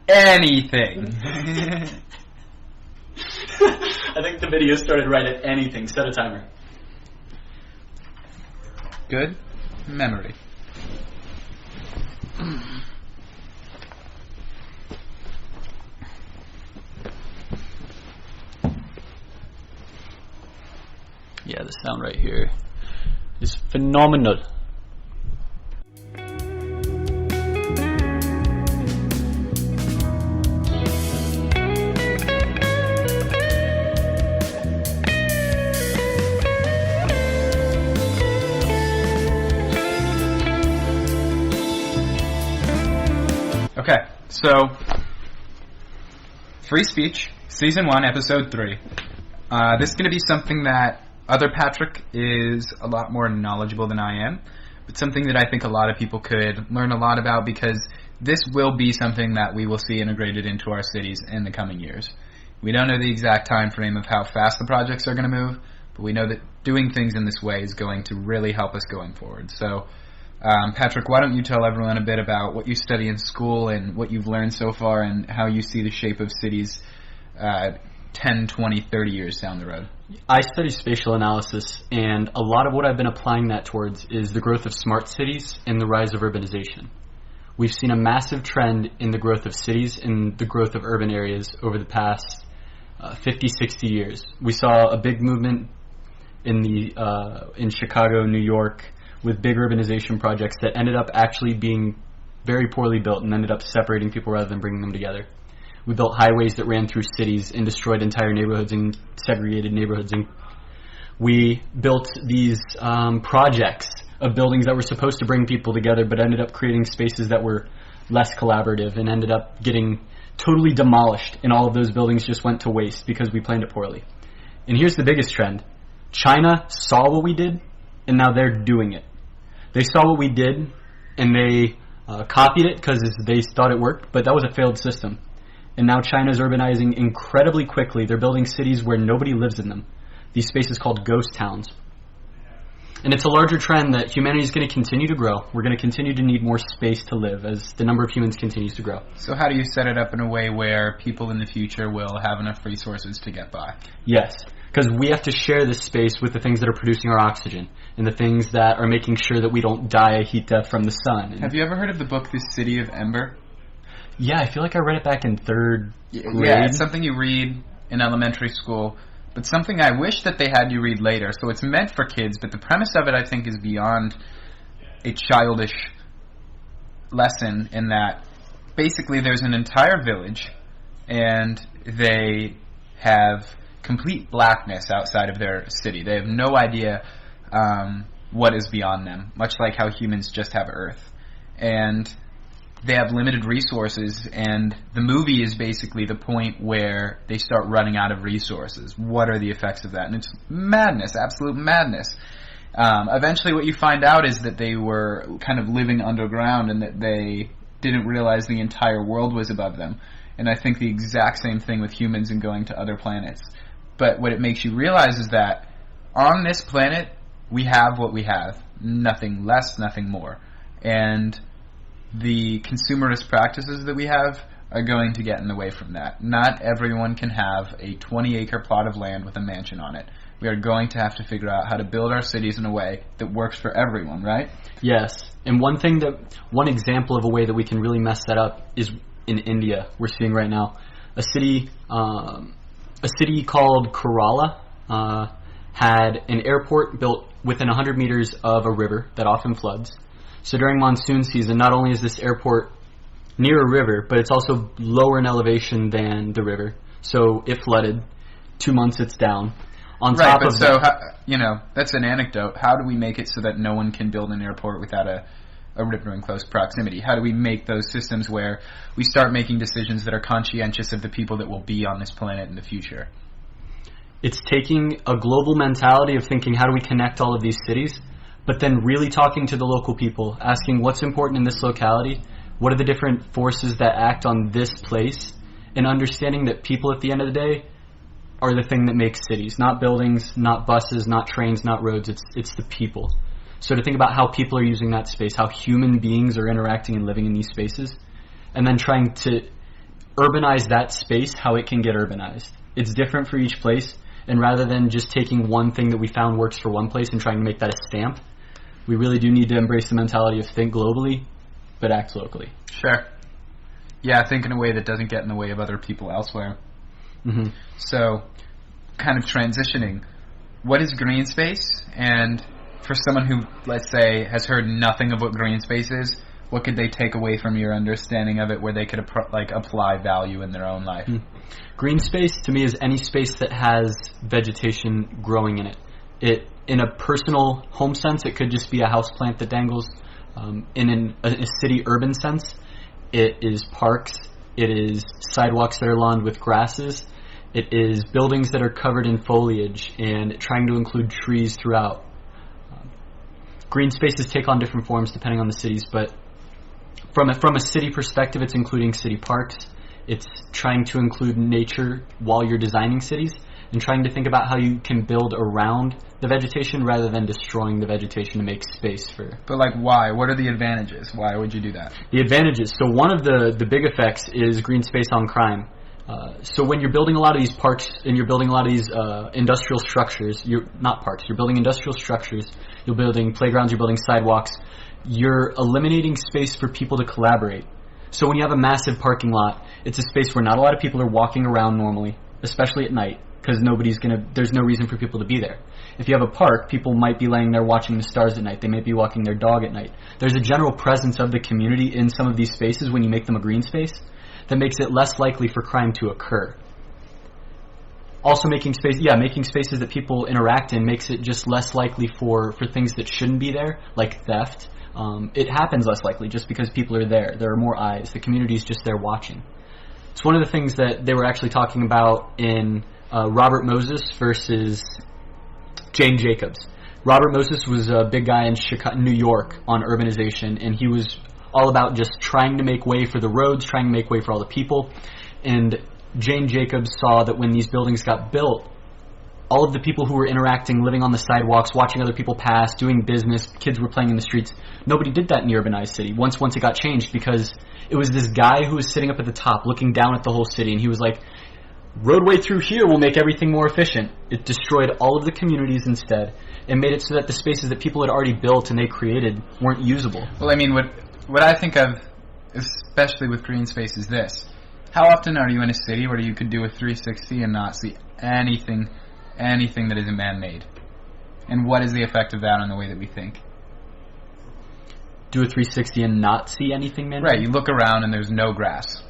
anything. I think the video started right at anything. Set a timer. Good memory. Yeah, the sound right here is phenomenal. Okay, so Free Speech, Season 1, Episode 3. This is going to be something that other Patrick is a lot more knowledgeable than I am, but something that I think a lot of people could learn a lot about, because this will be something that we will see integrated into our cities in the coming years. We don't know the exact time frame of how fast the projects are going to move, but we know that doing things in this way is going to really help us going forward. So, Patrick, why don't you tell everyone a bit about what you study in school and what you've learned so far and how you see the shape of cities 10, 20, 30 years down the road? I study spatial analysis, and a lot of what I've been applying that towards is the growth of smart cities and the rise of urbanization. We've seen a massive trend in the growth of cities and the growth of urban areas over the past 50, 60 years. We saw a big movement in Chicago, New York, with big urbanization projects that ended up actually being very poorly built and ended up separating people rather than bringing them together. We built highways that ran through cities and destroyed entire neighborhoods and segregated neighborhoods. And we built these projects of buildings that were supposed to bring people together but ended up creating spaces that were less collaborative and ended up getting totally demolished, and all of those buildings just went to waste because we planned it poorly. And here's the biggest trend. China saw what we did, and now they're doing it. They saw what we did, and they copied it because they thought it worked, but that was a failed system. And now China's urbanizing incredibly quickly. They're building cities where nobody lives in them. These spaces called ghost towns. And it's a larger trend that humanity is going to continue to grow. We're going to continue to need more space to live as the number of humans continues to grow. So how do you set it up in a way where people in the future will have enough resources to get by? Yes, because we have to share this space with the things that are producing our oxygen and the things that are making sure that we don't die a heat death from the sun. Have you ever heard of the book The City of Ember? Yeah, I feel like I read it back in third grade. Yeah, it's something you read in elementary school, but something I wish that they had you read later. So it's meant for kids, but the premise of it, I think, is beyond a childish lesson in that basically there's an entire village and they have complete blackness outside of their city. They have no idea what is beyond them, much like how humans just have Earth. And they have limited resources, and the movie is basically the point where they start running out of resources. What are the effects of that? And it's madness, absolute madness. Eventually what you find out is that they were kind of living underground and that they didn't realize the entire world was above them. And I think the exact same thing with humans and going to other planets. But what it makes you realize is that on this planet, we have what we have. Nothing less, nothing more. And the consumerist practices that we have are going to get in the way from that. Not everyone can have a 20-acre plot of land with a mansion on it. We are going to have to figure out how to build our cities in a way that works for everyone, right? Yes. And one example of a way that we can really mess that up is in India. We're seeing right now a city called Kerala had an airport built within 100 meters of a river that often floods. So during monsoon season, not only is this airport near a river, but it's also lower in elevation than the river. So it flooded. 2 months it's down. On top of that's an anecdote. How do we make it so that no one can build an airport without a river in close proximity? How do we make those systems where we start making decisions that are conscientious of the people that will be on this planet in the future? It's taking a global mentality of thinking, how do we connect all of these cities? But then really talking to the local people, asking what's important in this locality, what are the different forces that act on this place, and understanding that people at the end of the day are the thing that makes cities, not buildings, not buses, not trains, not roads, it's the people. So to think about how people are using that space, how human beings are interacting and living in these spaces, and then trying to urbanize that space how it can get urbanized. It's different for each place, and rather than just taking one thing that we found works for one place and trying to make that a stamp, we really do need to embrace the mentality of think globally, but act locally. Sure. Yeah, think in a way that doesn't get in the way of other people elsewhere. Mm-hmm. So, kind of transitioning, what is Greenspace? And for someone who, let's say, has heard nothing of what Greenspace is, what could they take away from your understanding of it where they could apply value in their own life? Greenspace, to me, is any space that has vegetation growing in it. In a personal home sense, it could just be a house plant that dangles. In a city urban sense, it is parks, it is sidewalks that are lawned with grasses, it is buildings that are covered in foliage and trying to include trees throughout. Green spaces take on different forms depending on the cities, but from a city perspective, it's including city parks, it's trying to include nature while you're designing cities, and trying to think about how you can build around the vegetation rather than destroying the vegetation to make space for... But like why? What are the advantages? Why would you do that? The advantages. So one of the big effects is green space on crime. So when you're building a lot of these parks and you're building a lot of these industrial structures, you're building industrial structures, you're building playgrounds, you're building sidewalks, you're eliminating space for people to collaborate. So when you have a massive parking lot, it's a space where not a lot of people are walking around normally, especially at night, because there's no reason for people to be there. If you have a park, people might be laying there watching the stars at night. They may be walking their dog at night. There's a general presence of the community in some of these spaces when you make them a green space that makes it less likely for crime to occur. Also making spaces that people interact in makes it just less likely for things that shouldn't be there, like theft. It happens less likely just because people are there. There are more eyes. The community is just there watching. It's one of the things that they were actually talking about in Robert Moses versus Jane Jacobs. Robert Moses was a big guy in New York on urbanization, and he was all about just trying to make way for the roads, trying to make way for all the people. And Jane Jacobs saw that when these buildings got built, all of the people who were interacting, living on the sidewalks, watching other people pass, doing business, kids were playing in the streets, nobody did that in the urbanized city once it got changed, because it was this guy who was sitting up at the top looking down at the whole city, and he was like, roadway through here will make everything more efficient. It destroyed all of the communities instead and made it so that the spaces that people had already built and they created weren't usable. Well, I mean, what I think of, especially with green space, is this. How often are you in a city where you could do a 360 and not see anything that isn't man-made? And what is the effect of that on the way that we think? Do a 360 and not see anything man-made? Right, you look around and there's no grass.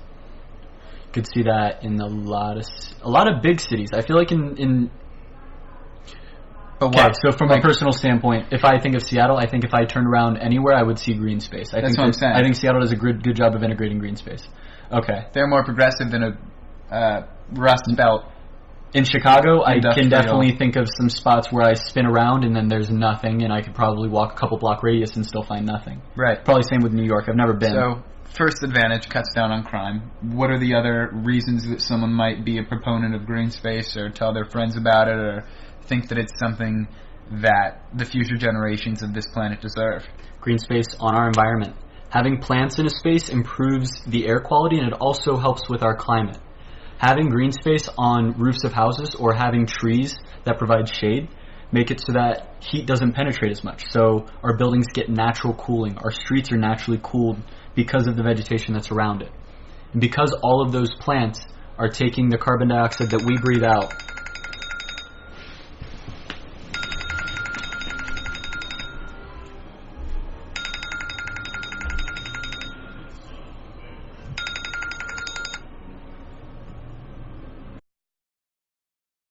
Could see that in a lot of big cities. I feel like in But okay, so from a personal standpoint, if I think of Seattle, I think if I turned around anywhere, I would see green space. That's what I'm saying. I think Seattle does a good job of integrating green space. Okay. They're more progressive than a Rust Belt. In Chicago, I can definitely think of some spots where I spin around and then there's nothing, and I could probably walk a couple block radius and still find nothing. Right. Probably same with New York. I've never been. So, first advantage, cuts down on crime. What are the other reasons that someone might be a proponent of green space or tell their friends about it or think that it's something that the future generations of this planet deserve? Green space on our environment. Having plants in a space improves the air quality, and it also helps with our climate. Having green space on roofs of houses or having trees that provide shade make it so that heat doesn't penetrate as much. So our buildings get natural cooling. Our streets are naturally cooled because of the vegetation that's around it. And because all of those plants are taking the carbon dioxide that we breathe out